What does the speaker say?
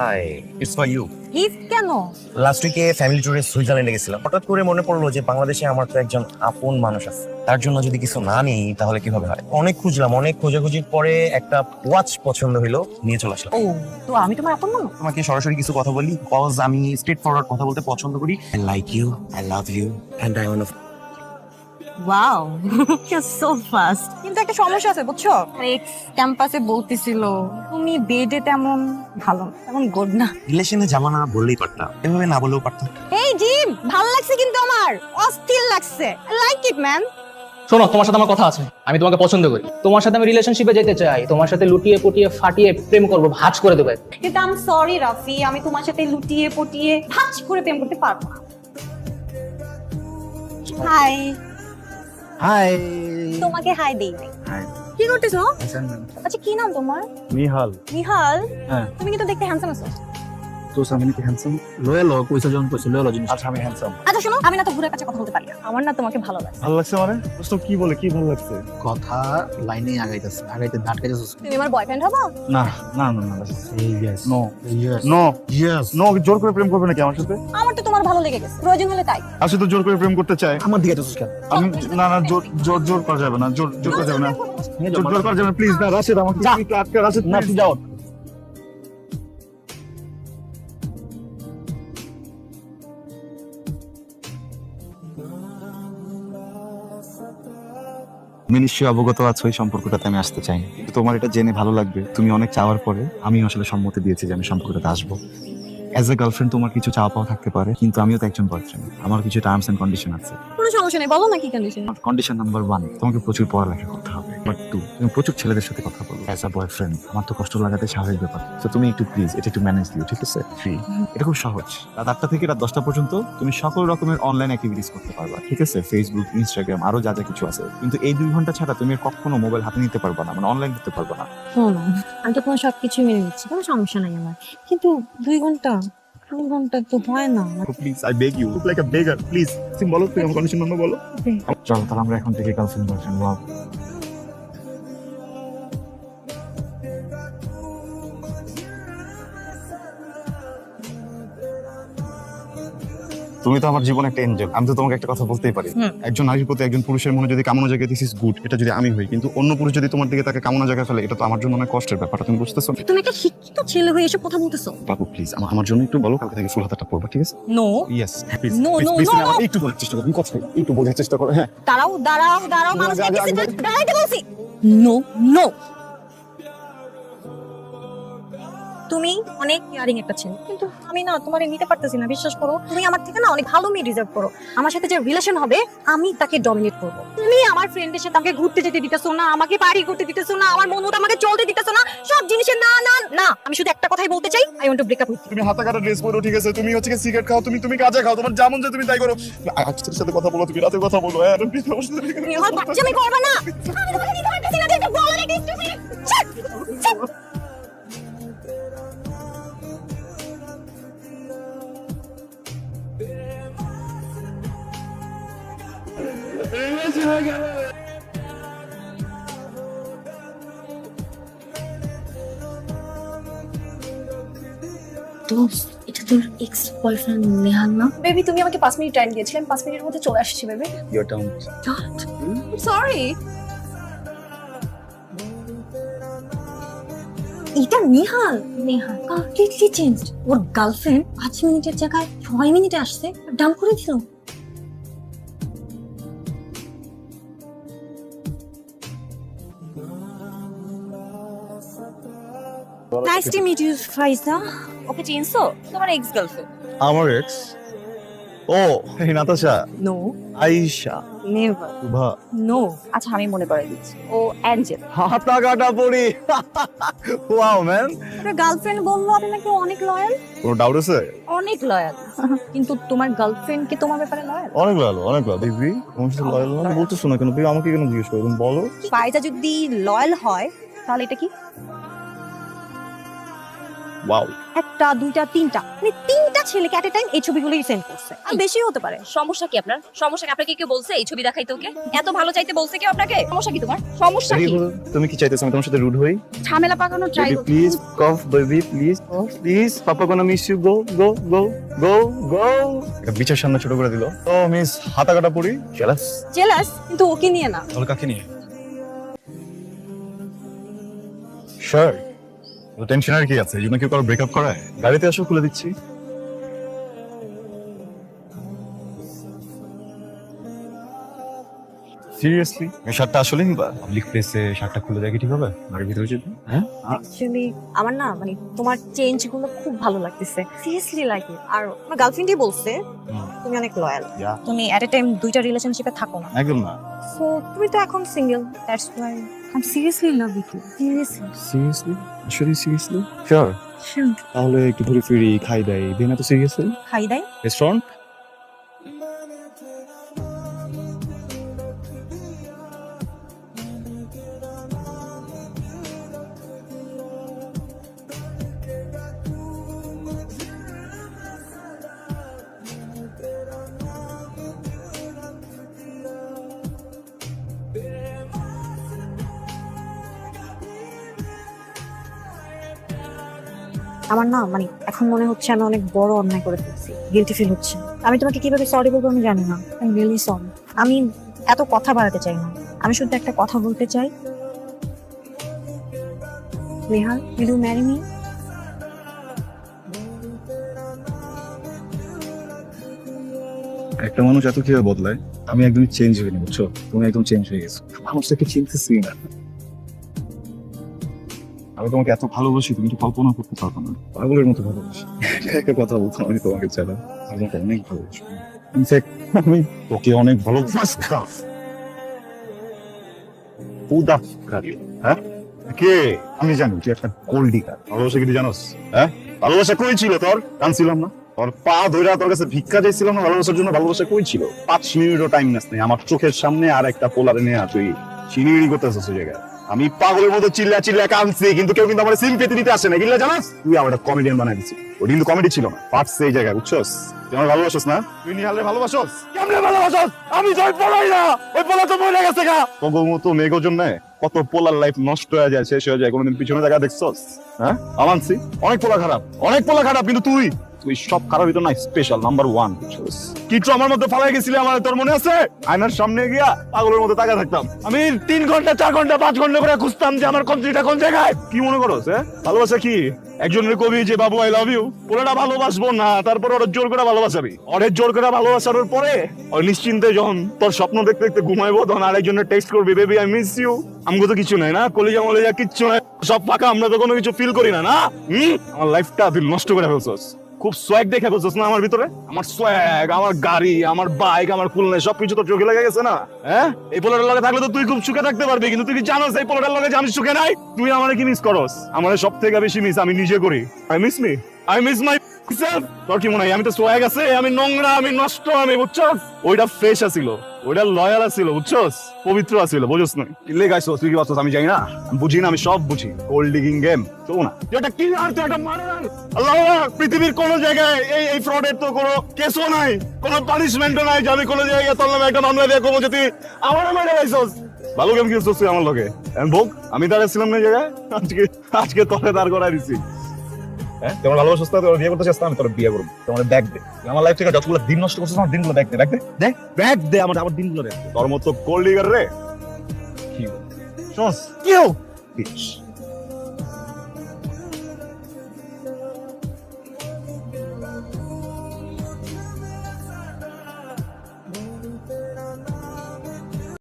High, it's for you. Gift কেন? Last উইকে family ট্যুরে সুইজারল্যান্ডে গেছিলাম। হঠাৎ করে মনে পড়লো যে বাংলাদেশে আমার তো একজন আপন মানুষ আছে, তার জন্য যদি কিছু না নিই তাহলে কিভাবে হয়। অনেক খুঁজলাম, অনেক খোঁজাখুঁজির পরে একটা ওয়াচ পছন্দ হলো, নিয়ে চলে আসলাম। ও, তো আমি তোমার আপন মানুষ? তোমাকে সরাসরি কিছু কথা বলি, বিকজ আমি স্ট্রেট ফরওয়ার্ড কথা বলতে পছন্দ করি। I like you, I love you and I want. Wow, you so fast. কিন্তু একটা সমস্যা আছে বুঝছো, এক্স ক্যাম্পাসে বলতেছিল তুমি বেডে তেমন ভালো না, তেমন গুড না। রিলেশনে যাবো না বললেই পারতাম, এভাবে না বলেও পারতাম। এই জিম, ভালো লাগছে কিন্তু আমার অস্থির লাগছে। I like it man. শোনো, তোমার সাথে আমার কথা আছে। আমি তোমাকে পছন্দ করি, তোমার সাথে আমি রিলেশনশিপে যেতে চাই, তোমার সাথে লুটিয়ে পুটিয়ে ফাটিয়ে প্রেম করবো, ভাঁজ করে দেবে। কিন্তু আই এম সরি রাফি, আমি তোমার সাথে লুটিয়ে পটিয়ে ভাঁজ করে প্রেম করতে পারবো না। হাই। হাই। তোমাকে হাই দেই নাই। হাই। কি করতেছো? আচ্ছা, কি নাম তোমার? নিহাল নিহাল। হ্যাঁ। তুমি কিন্তু দেখতে হ্যান্ডসাম আছো। তো সামনে কি হ্যান্ডসাম লয়াল কইছা জন কইছে লয়াল জিনিস আচ্ছা, আমি হ্যান্ডসাম। আচ্ছা শোনো, আমি না তো ঘুরে কাছে কথা বলতে পারি না। আমার না তোমাকে ভালো লাগে। ভালো লাগছে মানে দোস্ত কি বলে কি ভালো লাগছে কথা লাইনে আগাইতাছে আগাইতে ধাটকাইতাছিস তুমি আমার বয়ফ্রেন্ড হবা? না না না না yes no yes no yes no জোর করে প্রেম করবে নাকি আমার সাথে আমার তো তোমার ভালো লেগে গেছে, প্রয়োজন হলে তাই। আসলে তো জোর করে প্রেম করতে চায় আমার দিকে তো কেন আমি না না জোর জোর জোর করা যাবে না জোর জোর করা যাবে না জোর জোর করা যাবে না প্লিজ না রাশেদ আমাকে একটু আটকে রাশেদ না তুই যাও তুমি নিশ্চয়ই অবগত আছো এই সম্পর্কটাতে আমি আসতে চাই, কিন্তু তোমার এটা জেনে ভালো লাগবে তুমি অনেক চাওয়ার পরে আমি আসলে সম্মতি দিয়েছি যে আমি সম্পর্কটাতে আসবো। অ্যাজ এ গার্লফ্রেন্ড তোমার কিছু চাওয়া পাওয়া থাকতে পারে, কিন্তু আমিও তো একজন বয়ফ্রেন্ড, আমার কিছু টার্মস এন্ড কন্ডিশন আছে। কোনো সমস্যা নেই, বলো না কি কন্ডিশন। কন্ডিশন নাম্বার 1, তোমাকে প্রচুর পড়ালেখা করতে হবে। নাম্বার 2, তুমি প্রচুর ছেলেদের সাথে কথা বলো। অ্যাজ আ বয়ফ্রেন্ড আমার তো কষ্ট লাগাতে স্বাভাবিক ব্যাপার, তো তুমি একটু প্লিজ এটা একটু ম্যানেজ দিও, ঠিক আছে? এটা খুব সহজ। রাত 8টা থেকে রাত 10টা পর্যন্ত তুমি সকল রকমের অনলাইন অ্যাক্টিভিটিস করতে পারবা, ঠিক আছে? ফেসবুক, ইনস্টাগ্রাম, আরো যা যা কিছু আছে, কিন্তু এই 2 ঘন্টা ছাড়া তুমি আর কখনো মোবাইল হাতে নিতে পারবা না, মানে অনলাইন করতে পারবা না। শোনো, আমি তো তোমার সবকিছু মেনে নিচ্ছি, কোনো সমস্যা নাই আমার, কিন্তু 2 ঘন্টা তো হয় না। Please I beg you, like a beggar, please তুমি বলো, তুমি আমার কন্ডিশন মানো বলো। চলো তাহলে আমরা এখন থেকে গার্লফ্রেন্ড বয়ফ্রেন্ড। ওয়াও, তুমি তো আমার জীবনে একটা এঞ্জেল। আমি তো তোমাকে একটা কথা বলতেই পারি, একজন নারীর প্রতি একজন পুরুষের মনে যদি কামনা জায়গায় দিস ইজ গুড, এটা যদি আমি হই, কিন্তু অন্য পুরুষ যদি তোমার দিকে তাকে কামনা জায়গায় ফেলে, এটা তো আমার জন্য অনেক কষ্টের ব্যাপারটা, তুমি বুঝতেছো? তুমি একটা শিক্ষিত ছেলে হয়ে এসব কথা বলতেছো। বাবু প্লিজ আমার জন্য একটু বলো, কালকে থেকে ফুল হাতাটা পরবা, ঠিক আছে? No. Yes please No, no, please, no, no. একটু বোঝার চেষ্টা করো, কথা একটু বোঝার চেষ্টা করো। হ্যাঁ, দাঁড়াও মানুষ দাঁড়াইতে বলছি। নো। তুমি অনেক কেয়ারিং একটা ছেলে, কিন্তু আমি না তোমার নিতে পারতেছি না, বিশ্বাস করো। তুমি আমার থেকে না অনেক ভালো মেয়ে ডিজার্ভ করো। আমার সাথে যে রিলেশন হবে আমি তাকে ডমিনেট করব। তুমি আমার ফ্রেন্ডের সাথে আমাকে ঘুরতে যেতে দিতেছো না, আমাকে পার্টি করতে দিতেছো না, আমার মন মতো আমাকে চলতে দিতেছো না, সব জিনিসের না না না। আমি শুধু একটা কথাই বলতে চাই, I want to break up with you. তুমি হাতা কাটা ড্রেস পরো, ঠিক আছে? তুমি হচ্ছে সিগারেট খাও, তুমি কাজে খাও, তোমার যেমন যে তুমি তাই করো। আজকের সাথে কথা বলো, তুমি রাতে কথা বলো। হ্যাঁ, প্লিজ আমার সাথে তুমি আমার বাচ্চামি করবে না। আমি তোমাকে নিতে পারতেছি না, এটা বলো না কিছু। দোস্ত, এটা তোর এক্স বয়ফ্রেন্ড নেহাল না? বেবি, তুমি আমাকে 5 মিনিট টাইম দিয়েছিলে, 5 মিনিটের মধ্যে চলে আসছি বেবি। Your town. সরি। এটা নিহাল কমপ্লিটলি চেঞ্জড। ওর গার্লফ্রেন্ড 5 মিনিটের জায়গায় 6 মিনিটে আসছে, ডাম্প করে দিল। নাইস টু মিট ইউ ফাইজা। ওকে চিনছো? তোমার এক্স গার্লফ্রেন্ড। আমার এক্স? ও এই Natasha, no, Ayesha, never, Shuva. No. আচ্ছা, আমি মনে করে দিচ্ছি, ও অ্যাঞ্জেল। হাতা কাটা পড়ি। ওয়াও ম্যান, আপনার গার্লফ্রেন্ড বললো আপনি নাকি অনেক লয়াল। কোনো ডাউট আছে? অনেক লয়াল। কিন্তু তোমার গার্লফ্রেন্ড কি তোমার ব্যাপারে লয়াল? অনেক ভালো, অনেক ভালো। দিদি তোমার সাথে লয়াল না বলতেছো না কেন? তুমি আমাকে কেন জিজ্ঞেস করো, তুমি বলো। ফাইজা যদি লয়াল হয় তাহলে এটা কি? ওয়াও, একটা, দুইটা, তিনটা, মানে 3টা ছেলেকে এট এ টাইম এই ছবিগুলোই সেন্ড করছে, আর বেশি হতে পারে। সমস্যা কি আপনার? সমস্যা কি? আপনাকে কেউ বলছে এই ছবি দেখাইতে? ওকে এত ভালো চাইতে বলছে কেউ আপনাকে? সমস্যা কি তোমার? সমস্যা কি? তুমি কি চাইতেছো আমি তোমার সাথে রুড হই? ঝামেলা পাকানো ট্রাই করো। Please cough baby please please papa gonna miss you go go go go go. একটা বিচের সামনে ছোট করে দিল তো মিস হাতা কাটা পড়ি জেলাস। জেলাস, কিন্তু ওকে নিয়ে না। তাহলে কাকে নিয়ে? শিওর তো টেনশন আর কি আছে? এই জন্য কেউ কারো ব্রেকআপ করায়? গাড়িতে আসো খুলে দিচ্ছি। সিরিয়াসলি এই শার্টটা আসলে নিবা? পাবলিক প্লেসে শার্টটা খুলে দেখি ঠিক হবে? গাড়ির ভিতরে যেতে হ্যাঁ? অ্যাকচুয়ালি আমার না মানে তোমার চেঞ্জ গুলো খুব ভালো লাগতেছে, সিরিয়াসলি লাইক ইট। আর আমার গার্লফ্রেন্ডই বলছে তুমি অনেক লয়াল, Yeah. তুমি এট এ টাইম দুইটা রিলেশনশিপে থাকো না। একদম না। সো তুমি তো এখন single, that's why I am seriously in love with you. Seriously seriously আসলে সিরিয়াসলি শিওর। শিওর। তাহলে একটু ঘুরে ফিরি খাই দাই দেন এত সিরিয়াসলি খাই দেয়। রেস্টুরেন্ট। আমার না মানে এখন মনে হচ্ছে আমি অনেক বড় অন্যায় করে ফেলছি, গিলটি ফিল হচ্ছে। আমি তোমাকে কিভাবে সরি বলবো আমি জানি না। I am really sorry. আমি এত কথা বাড়াতে চাই না, আমি শুধু একটা কথা বলতে চাই। Nehal, will you marry me? একটা মানুষ এত কিভাবে বদলায়? আমি একদমই চেঞ্জ হইনি বুঝছো, তুমি একদম চেঞ্জ হয়ে গেছো। মানুষটাকে চিনতেছি না। আমি তোমাকে এত ভালোবাসি তুমি তো কল্পনা করতে পারবো না। পাগলের মতো ভালোবাসি। একটা কথা বলতাম আমি তোমাকে ছাড়া আমি তোমাকে অনেক ভালোবাসি। ইনফ্যাক্ট আমি তোকে অনেক ভালোবাসতাম। হ্যাঁ কে? আমি জানি তুই একটা গোল্ডি কার। ভালোবাসা কি তুই জানোস? হ্যাঁ ভালোবাসা কই ছিল তোর? কানছিলাম না তোর পা ধরে তোর কাছে ভিক্ষা চাইছিলাম না ভালোবাসার জন্য? ভালোবাসা কই ছিল? 5 মিনিটও টাইম নাস নেই আমার চোখের সামনে আর একটা পোলারে নিয়ে তুই চিনিড়ি করতেছিস ওই জায়গায়। আমি পাগলের মতো চিল্লা চিল্লা কাঁদছি কিন্তু কেউ কিন্তু আমার সিম্পেথি দিতে আসে না। কিল্লা জানাস তুই আমার একটা কমেডিয়ান বানাই দিছিস। ওটা কিন্তু কমেডি ছিল না, পার্টস এই জায়গায় বুঝছস? তুই আমার ভালোবাসোস না? তুই নিহালে ভালোবাসোস? কেমনে ভালোবাসোস? আমি তো ওই পোলাই না, ওই পোলা তো মরে গেছে গা। তোর মতো মেঘের জন্য কত পোলার লাইফ নষ্ট হয়ে যায়, শেষ হয়ে যায়, কোনোদিন পিছনে দেখা দেখছস? হ্যাঁ আমানছি অনেক পোলা খারাপ, অনেক পোলা খারাপ, কিন্তু তুই সব খারাপ ভিতর না স্পেশাল নাম্বার 1 বুঝছস? কিছু আমার মধ্যে ফালাই গেছিলি আমার, তোর মনে আছে? আয়নার সামনে গিয়া পাগলের মতো তাকা থাকতাম আমি 3 ঘন্টা 4 ঘন্টা 5 ঘন্টা করে খুঁজতাম যে আমার কন্ট্রিটা কোন জায়গায়। কি মনে করস? হ্যাঁ ভালোবাসা কি? একজনের কবি যে বাবু আই লাভ ইউ, ওরা ভালোবাসবো না, তারপর ওরা জোর করে ভালোবাসাবি। ওরে জোর করে ভালোবাসার পরে ওই নিশ্চিন্তে যখন তোর স্বপ্ন দেখতে দেখতে ঘুমাইবো তখন আরেকজনের টেক্সট করবি বেবি আই মিস ইউ। আমগো তো কিছু নাই না, কলিজা মলিজা কিচ্ছু নাই, সব ফাঁকা, আমরা তো কোনো কিছু ফিল করি না। না আমার লাইফটা তুই নষ্ট করে ফেলছস। খুব সোয়াগ দেখে ফেলছস না আমার ভিতরে? আমার সোয়াগ, আমার গাড়ি, আমার বাইক, আমার খুলনা সবকিছু তো চোখে লেগে গেছে না? হ্যাঁ এই পোলাটার লগে থাকলে তো তুই খুব সুখে থাকতে পারবি, কিন্তু তুই কি জানোস এই পোলাটার লগে যে আমি সুখে নাই? তুই আমারে কি মিস করস? আমারে সব থেকে বেশি মিস আমি নিজে করি। I miss me, I miss my self. তোর কি মনে হয় আমি তো সোয়াগ আছে, আমি নোংরা, আমি নষ্ট, আমি বুঝছস? ওইটা ফ্রেশ আছিল, ওইটা লয়াল আছিল বুঝছস, পবিত্র আছিল, বুঝছস না? কিলে গাইছস তুই কি ভাবছস আমি জানি না? আমি বুঝি না, আমি সব বুঝি। গোল্ড ডিগিং গেম চলো না, তুই একটা কি আর তুই একটা মারার। আল্লাহ পৃথিবীর কোন জায়গায় এই ফ্রডের তো কোনো কেসও নাই, কোনো পানিশমেন্টও নাই যে আমি কোন জায়গায় তোর নামে একটা মামলা দিয়ে কমো যে তুই আমার মারা গাইছস। ভালো গেম খেলছস তুই আমার লগে। ভোগ আমি দাঁড়াইছিলাম না জায়গায়, আজকে তোরে দাঁড় করাই দিছি। হ্যাঁ তোমার ভালোবাসা তোর বিয়ে করতে চাস না? আমি তোর বিয়ে করবো। তোমার ব্যাগ দে, আমার লাইফ থেকে যতগুলো দিন নষ্ট করছিস আমার দিনগুলো ব্যাগ দে, ব্যাগ দে, ব্যাগ দে আমার দিনগুলো দে। তোর মতো গোল্ড ডিগার রে কি শোস কি